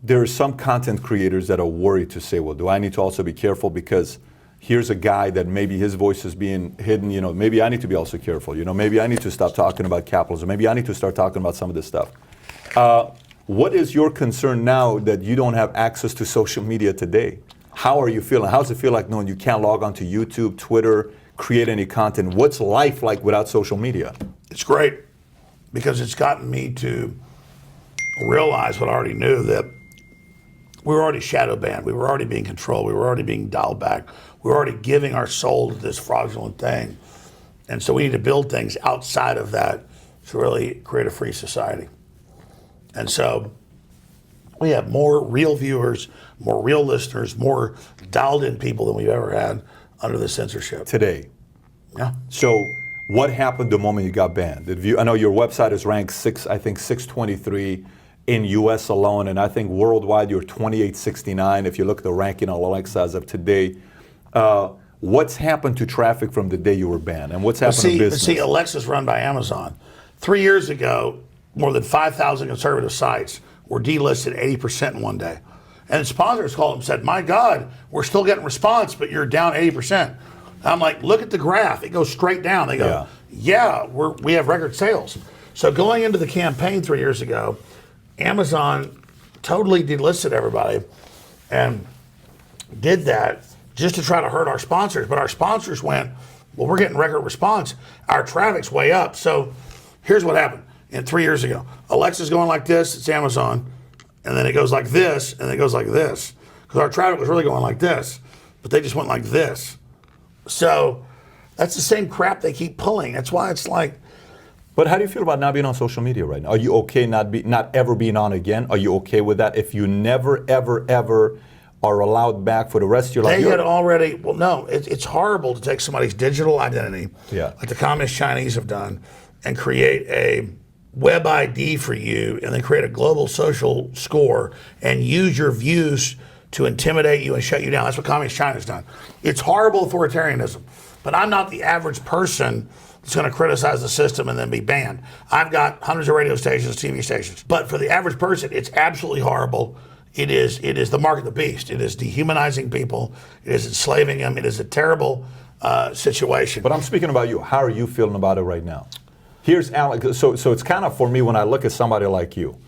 there are some content creators that are worried to say, well, do I need to also be careful because here's a guy that maybe his voice is being hidden, maybe I need to be also careful, maybe I need to stop talking about capitalism, maybe I need to start talking about some of this stuff. What is your concern now that you don't have access to social media today? How are you feeling? How does it feel like knowing you can't log on to YouTube, Twitter, create any content? What's life like without social media? It's great because it's gotten me to realize what I already knew, that we were already shadow banned. We were already being controlled. We were already being dialed back. We were already giving our soul to this fraudulent thing. And so we need to build things outside of that to really create a free society. And so we have more real viewers, more real listeners, more dialed in people than we've ever had under the censorship. Today. Yeah. So what happened the moment you got banned? I know your website is ranked 623 in US alone, and I think worldwide you're 2869 if you look at the ranking on Alexa as of today. What's happened to traffic from the day you were banned, and what's happened to business? See, Alexa's run by Amazon. 3 years ago, more than 5,000 conservative sites were delisted 80% in one day. And sponsors called and said, my God, we're still getting response, but you're down 80%. I'm like, look at the graph. It goes straight down. They go, we have record sales. So going into the campaign 3 years ago, Amazon totally delisted everybody and did that just to try to hurt our sponsors. But our sponsors went, well, we're getting record response. Our traffic's way up. So here's what happened. 3 years ago, Alexa's going like this, it's Amazon, and then it goes like this, and then it goes like this. Because our traffic was really going like this, but they just went like this. So that's the same crap they keep pulling. That's why it's like. But how do you feel about not being on social media right now? Are you okay not ever being on again? Are you okay with that? If you never, ever, ever are allowed back for the rest of your life? They had already, well, no, it's horrible to take somebody's digital identity, like the communist Chinese have done, and create a web ID for you, and then create a global social score and use your views to intimidate you and shut you down. That's what communist China's done. It's horrible authoritarianism, but I'm not the average person that's going to criticize the system and then be banned. I've got hundreds of radio stations, TV stations, but for the average person, it's absolutely horrible. It is the mark of the beast. It is dehumanizing people. It is enslaving them. It is a terrible situation. But I'm speaking about you. How are you feeling about it right now? Here's Alex. So it's kind of for me when I look at somebody like you.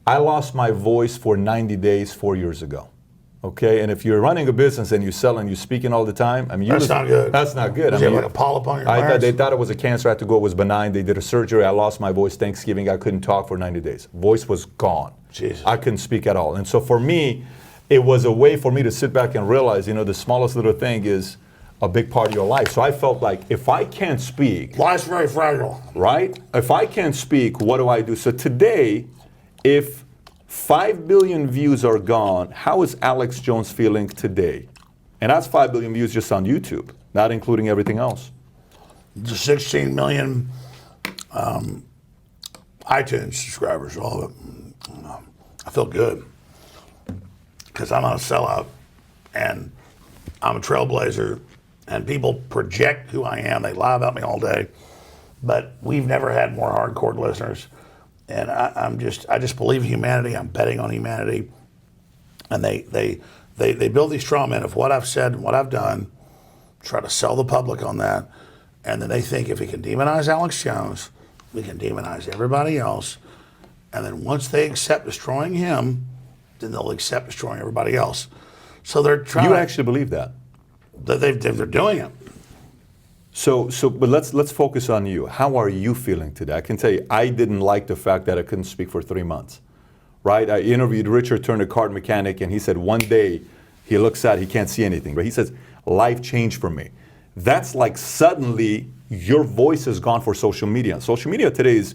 I lost my voice for 90 days 4 years ago. Okay, and if you're running a business and you sell and you're speaking all the time, I mean, that's not good. That's not good. Was it like a polyp on your larynx? They thought it was a cancer. I had to go. It was benign. They did a surgery. I lost my voice Thanksgiving. I couldn't talk for 90 days. Voice was gone. Jesus. I couldn't speak at all. And so for me, it was a way for me to sit back and realize, the smallest little thing is a big part of your life. So I felt like if I can't speak, life's very fragile, right? If I can't speak, what do I do? So today, if 5 billion views are gone, how is Alex Jones feeling today? And that's 5 billion views just on YouTube, not including everything else. The 16 million iTunes subscribers, all of it. I feel good because I'm not a sellout and I'm a trailblazer, and people project who I am. They lie about me all day, but we've never had more hardcore listeners. And I just believe in humanity. I'm betting on humanity. And they build these straw men of what I've said and what I've done, try to sell the public on that. And then they think if we can demonize Alex Jones, we can demonize everybody else. And then once they accept destroying him, then they'll accept destroying everybody else. So they're trying. You actually believe that? They're doing it. But let's focus on you. How are you feeling today? I can tell you, I didn't like the fact that I couldn't speak for 3 months, right? I interviewed Richard Turner, card mechanic, and he said one day he looks at, he can't see anything, but he says, life changed for me. That's like suddenly your voice is gone for social media. Social media today is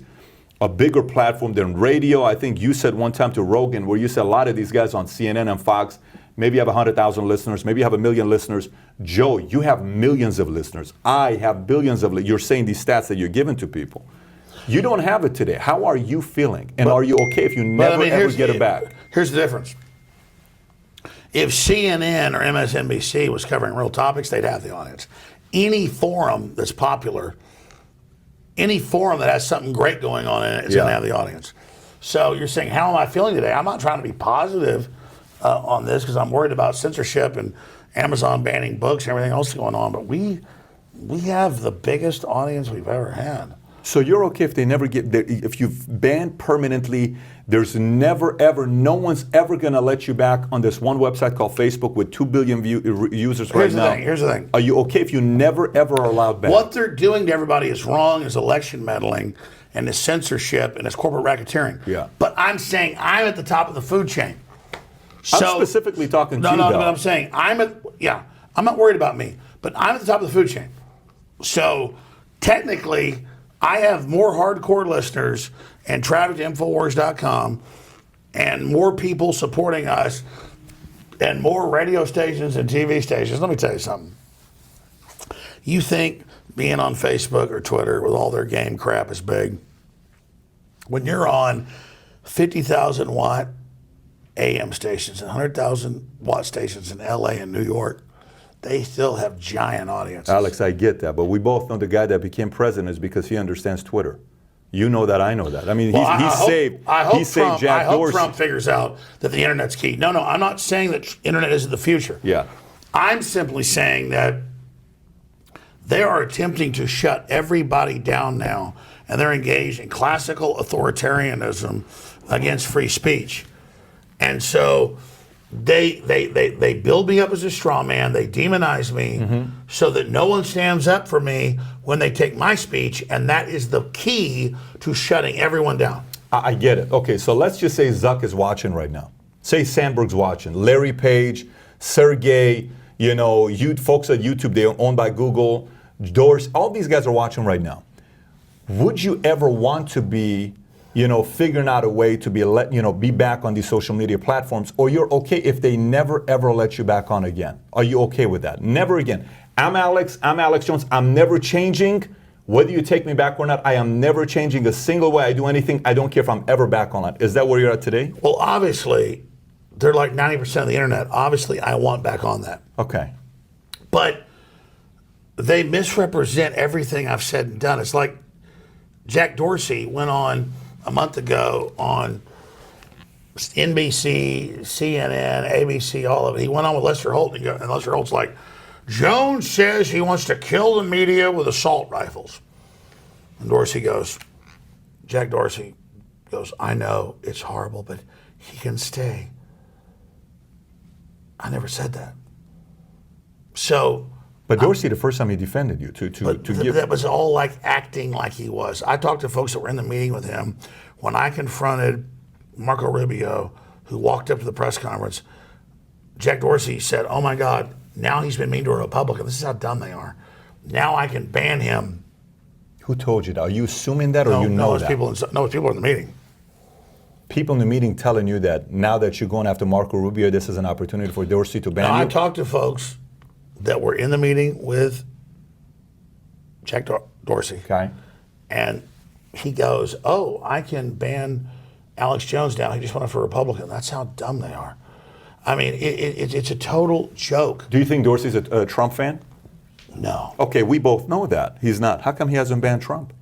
a bigger platform than radio. I think you said one time to Rogan, where you said a lot of these guys on CNN and Fox, maybe you have 100,000 listeners, maybe you have 1 million listeners. Joe, you have millions of listeners. I have billions of You're saying these stats that you're giving to people. You don't have it today. How are you feeling? And are you okay if you never ever get it back? Here's the difference. If CNN or MSNBC was covering real topics, they'd have the audience. Any forum that's popular, any forum that has something great going on in it is going to have the audience. So you're saying, how am I feeling today? I'm not trying to be positive on this because I'm worried about censorship and Amazon banning books and everything else going on. But we have the biggest audience we've ever had. So you're okay if they never get there, if you've banned permanently, there's never ever, no one's ever going to let you back on this one website called Facebook with 2 billion users right now. Here's the thing. Are you okay if you never ever are allowed back? What they're doing to everybody is wrong, is election meddling and is censorship and is corporate racketeering. Yeah. But I'm saying I'm at the top of the food chain. I'm specifically talking to you, No, though. but I'm saying I'm not worried about me, but I'm at the top of the food chain. So technically, I have more hardcore listeners and traffic to Infowars.com and more people supporting us and more radio stations and TV stations. Let me tell you something. You think being on Facebook or Twitter with all their game crap is big? When you're on 50,000 watt AM stations and 100,000 watt stations in LA and New York, they still have giant audiences. Alex, I get that, but we both know the guy that became president is because he understands Twitter. You know that, I know that. I mean, he saved Jack Dorsey. Trump figures out that the internet's key. No, I'm not saying that internet isn't the future. Yeah. I'm simply saying that they are attempting to shut everybody down now, and they're engaged in classical authoritarianism against free speech. And so they build me up as a straw man. They demonize me so that no one stands up for me when they take my speech, and that is the key to shutting everyone down. I get it. Okay, so let's just say Zuck is watching right now. Say Sandberg's watching. Larry Page, Sergey, folks at YouTube, they're owned by Google, Dorsey, all these guys are watching right now. Would you ever want to be figuring out a way to be back on these social media platforms, or you're okay if they never ever let you back on again? Are you okay with that? Never again. I'm Alex Jones. I'm never changing. Whether you take me back or not, I am never changing a single way I do anything. I don't care if I'm ever back on it. Is that where you're at today? Well, obviously, they're like 90% of the internet. Obviously, I want back on that. Okay. But they misrepresent everything I've said and done. It's like Jack Dorsey went on a month ago on NBC, CNN, ABC, all of it. He went on with Lester Holt, and Lester Holt's like, Jones says he wants to kill the media with assault rifles. And Jack Dorsey goes, I know it's horrible, but he can stay. I never said that. So... But Dorsey, the first time he defended you to give... That was all like acting like he was. I talked to folks that were in the meeting with him. When I confronted Marco Rubio, who walked up to the press conference, Jack Dorsey said, oh my God, now he's been mean to a Republican. This is how dumb they are. Now I can ban him. Who told you that? Are you assuming that, or no, you know it's that? It's people in the meeting. People in the meeting telling you that now that you're going after Marco Rubio, this is an opportunity for Dorsey to ban you? I talked to folks that were in the meeting with Jack Dorsey. Okay. And he goes, oh, I can ban Alex Jones now. He just went for a Republican. That's how dumb they are. I mean, it's a total joke. Do you think Dorsey's a Trump fan? No. Okay, we both know that. He's not. How come he hasn't banned Trump?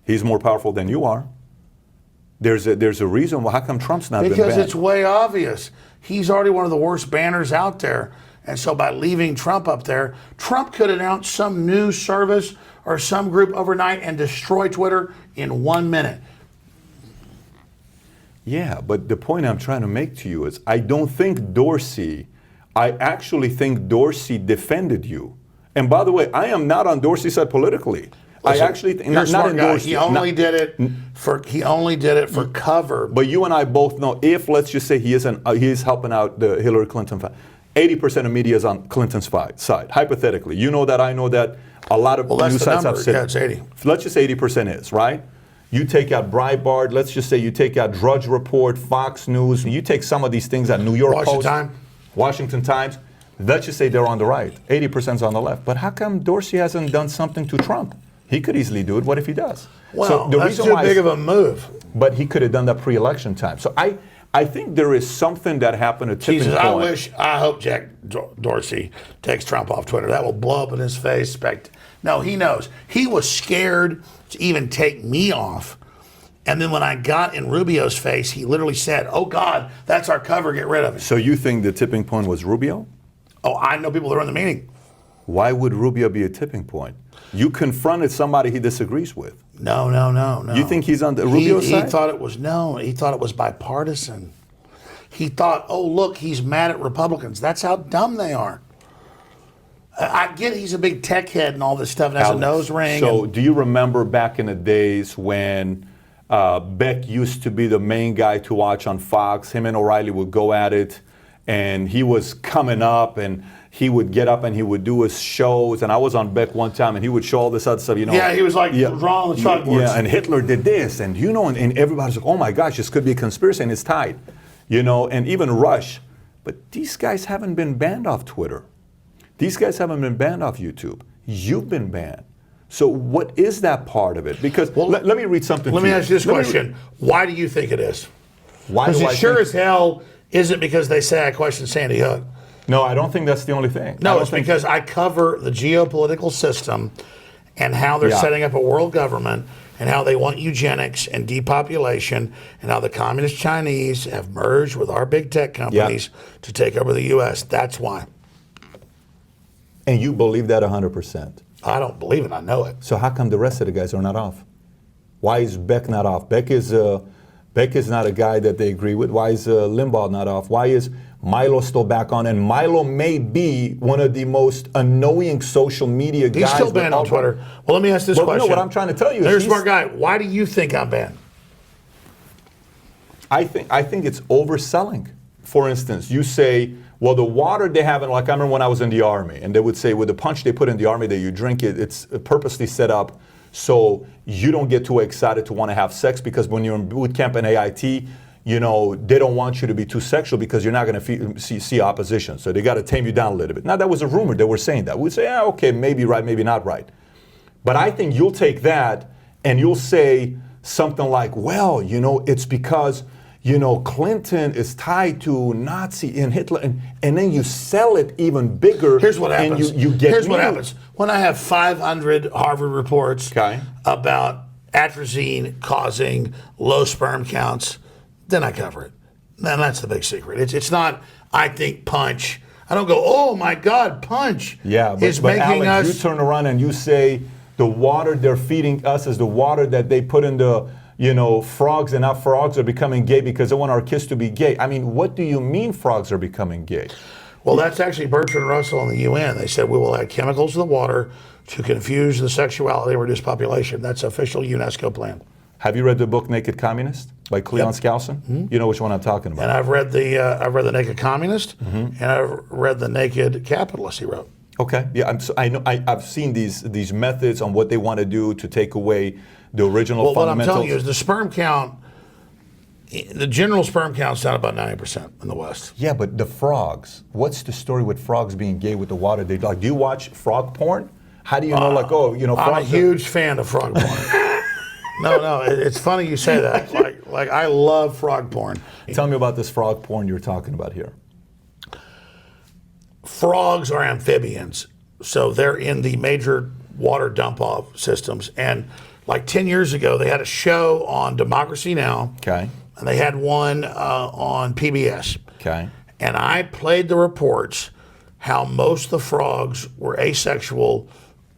He's more powerful than you are. There's a reason. Well, how come Trump's not been banned? Because it's way obvious. He's already one of the worst banners out there. And so by leaving Trump up there, Trump could announce some new service or some group overnight and destroy Twitter in 1 minute. Yeah, but the point I'm trying to make to you is I actually think Dorsey defended you. And by the way, I am not on Dorsey's side politically. Listen, I actually think you're a smart guy. Dorsey. He only did it for cover. But you and I both know if, let's just say, he is helping out the Hillary Clinton 80% of media is on Clinton's side, hypothetically. You know that, I know that. A lot of news sites have said. Yeah, it's 80. Let's just say 80% is, right? You take out Breitbart, let's just say you take out Drudge Report, Fox News, you take some of these things at New York Post, Washington Times, let's just say they're on the right, 80% is on the left. But how come Dorsey hasn't done something to Trump? He could easily do it. What if he does? Well, so that's too big of a move. But he could have done that pre-election time. So I think there is something that happened at tipping point. I hope Jack Dorsey takes Trump off Twitter. That will blow up in his face. No, he knows. He was scared to even take me off. And then when I got in Rubio's face, he literally said, "Oh God, that's our cover. Get rid of it." So you think the tipping point was Rubio? Oh, I know people that were in the meeting. Why would Rubio be a tipping point? You confronted somebody he disagrees with. No. You think he's on the Rubio side? He thought it was He thought it was bipartisan. He thought, "Oh look, he's mad at Republicans." That's how dumb they are. I get he's a big tech head and all this stuff and has a nose ring. So do you remember back in the days when Beck used to be the main guy to watch on Fox? Him and O'Reilly would go at it, and he was coming up, and he would get up and he would do his shows. And I was on Beck one time, and he would show all this other stuff. Yeah, he was like drawing the chalkboards. Yeah, and Hitler did this, and and everybody's like, "Oh my gosh, this could be a conspiracy," and it's tied. And even Rush. But these guys haven't been banned off Twitter. These guys haven't been banned off YouTube. You've been banned. So what is that part of it? Because let me read something. Let me ask you this question: why do you think it is? Why do I Because it sure as hell isn't because they say I question Sandy Hook. No, I don't think that's the only thing. No, it's because I cover the geopolitical system and how they're setting up a world government and how they want eugenics and depopulation and how the communist Chinese have merged with our big tech companies to take over the U.S. That's why. And you believe that 100%? I don't believe it. I know it. So how come the rest of the guys are not off? Why is Beck not off? Beck is not a guy that they agree with. Why is Limbaugh not off? Why is Milo still back on? And Milo may be one of the most annoying social media guys. He's still banned on Twitter. Well, let me ask this question. No, what I'm trying to tell you is you're a smart guy. Why do you think I'm banned? I think it's overselling. For instance, you say, well, the water they have, like I remember when I was in the Army, and they would say, with the punch they put in the Army that you drink it, it's purposely set up so you don't get too excited to want to have sex, because when you're in boot camp and AIT, they don't want you to be too sexual because you're not going to see opposition. So they got to tame you down a little bit. Now, that was a rumor. They were saying that. We'd say, okay, maybe right, maybe not right. But I think you'll take that and you'll say something like, well, it's because Clinton is tied to Nazi and Hitler, and then you sell it even bigger. Here's what happens. And you get Here's what happens. When I have 500 Harvard reports about atrazine causing low sperm counts, then I cover it. And that's the big secret. It's not, I think, Punch. I don't go, oh my God, Punch is making Alex, us. You turn around and you say the water they're feeding us is the water that they put in the frogs, and now frogs are becoming gay because they want our kids to be gay. I mean, what do you mean frogs are becoming gay? Well, that's actually Bertrand Russell and the UN. They said we will add chemicals to the water to confuse the sexuality or reduce population. That's official UNESCO plan. Have you read the book Naked Communist by Cleon Skousen? Mm-hmm. You know which one I'm talking about. And I've read the Naked Communist, and I've read the Naked Capitalist he wrote. Okay, yeah, I know. I've seen these methods on what they want to do to take away the original fundamentals. What I'm telling you is the sperm count, the general sperm count's down about 90% in the West. Yeah, but the frogs, what's the story with frogs being gay with the water they like? Do you watch frog porn? How do you know, frogs I'm a huge fan of frog porn. No, it's funny you say that. Like I love frog porn. Tell me about this frog porn you're talking about here. Frogs are amphibians, so they're in the major water dump-off systems. And like 10 years ago, they had a show on Democracy Now! Okay. And they had one on PBS. Okay. And I played the reports how most of the frogs were asexual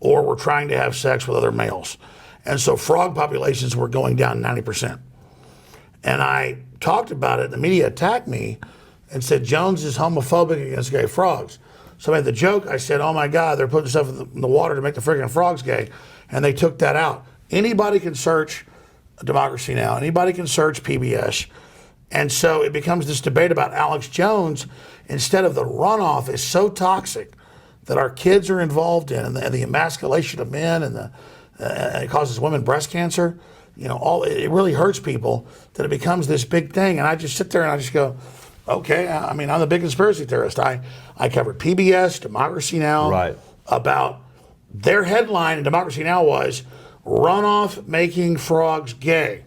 or were trying to have sex with other males. And so frog populations were going down 90%. And I talked about it, and the media attacked me and said Jones is homophobic against gay frogs. So I made the joke. I said, oh my God, they're putting stuff in the water to make the freaking frogs gay. And they took that out. Anybody can search Democracy Now! Anybody can search PBS. And so it becomes this debate about Alex Jones. Instead of the runoff is so toxic that our kids are involved in, and the emasculation of men, and it causes women breast cancer. It really hurts people that it becomes this big thing. And I just sit there and I just go, okay, I'm the big conspiracy theorist. I covered PBS, Democracy Now! About their headline in Democracy Now! Was runoff making frogs gay.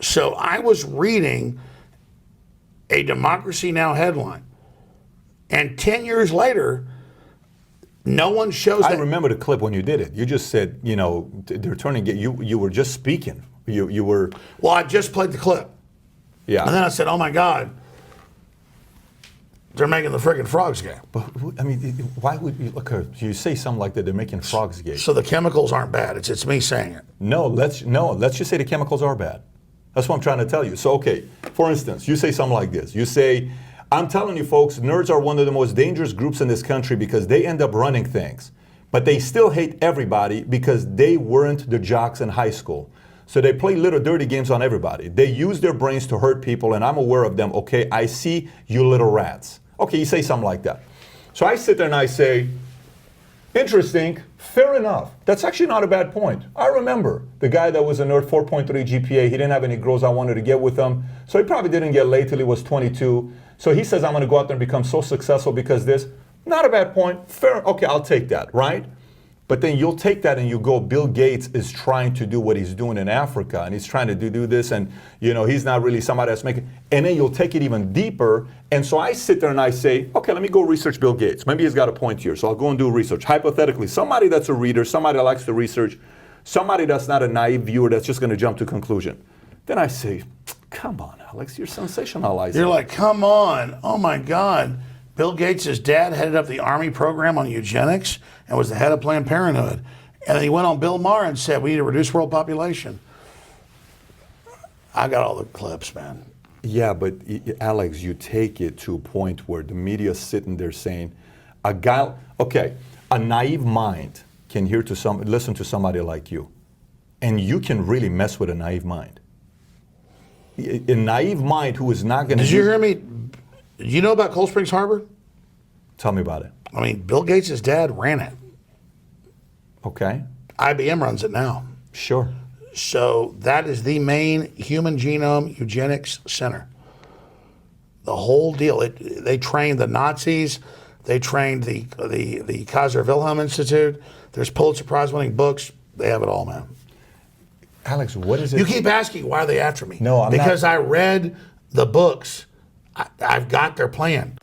So I was reading a Democracy Now! Headline. And 10 years later, no one shows that. I remember the clip when you did it. You just said, they're turning gay. You were just speaking. You were, Well, I just played the clip. yeah. And then I said, oh my God, they're making the friggin' frogs gay. But I mean, why would you look? You say something like that. They're making frogs gay. So the chemicals aren't bad. It's me saying it. No, let's just say the chemicals are bad. That's what I'm trying to tell you. So okay, for instance, you say something like this. You say, I'm telling you folks, nerds are one of the most dangerous groups in this country because they end up running things. But they still hate everybody because they weren't the jocks in high school. So they play little dirty games on everybody. They use their brains to hurt people, and I'm aware of them. Okay, I see you little rats. Okay, you say something like that. So I sit there and I say, interesting, fair enough. That's actually not a bad point. I remember the guy that was a nerd, 4.3 GPA, he didn't have any girls I wanted to get with him, so he probably didn't get laid till he was 22. So he says, I'm gonna go out there and become so successful because this. Not a bad point, fair, okay, I'll take that, right? But then you'll take that and you go, Bill Gates is trying to do what he's doing in Africa, and he's trying to do this, and he's not really somebody that's making, and then you'll take it even deeper. And so I sit there and I say, okay, let me go research Bill Gates. Maybe he's got a point here, so I'll go and do research. Hypothetically, somebody that's a reader, somebody that likes to research, somebody that's not a naive viewer that's just gonna jump to conclusion. Then I say, come on, Alex, you're sensationalizing. You're like, come on, oh my God. Bill Gates' dad headed up the Army program on eugenics and was the head of Planned Parenthood. And then he went on Bill Maher and said, we need to reduce world population. I got all the clips, man. Yeah, but Alex, you take it to a point where the media's sitting there saying, a naive mind can listen to somebody like you. And you can really mess with a naive mind. A naive mind who is not going to... Did you hear me? Did you know about Cold Springs Harbor? Tell me about it. I mean, Bill Gates' dad ran it. Okay. IBM runs it now. Sure. So that is the main human genome eugenics center. The whole deal. They trained the Nazis. They trained the Kaiser Wilhelm Institute. There's Pulitzer Prize winning books. They have it all, man. Alex, what is it? You keep asking why are they after me? No, I'm not. Because I read the books. I've got their plan.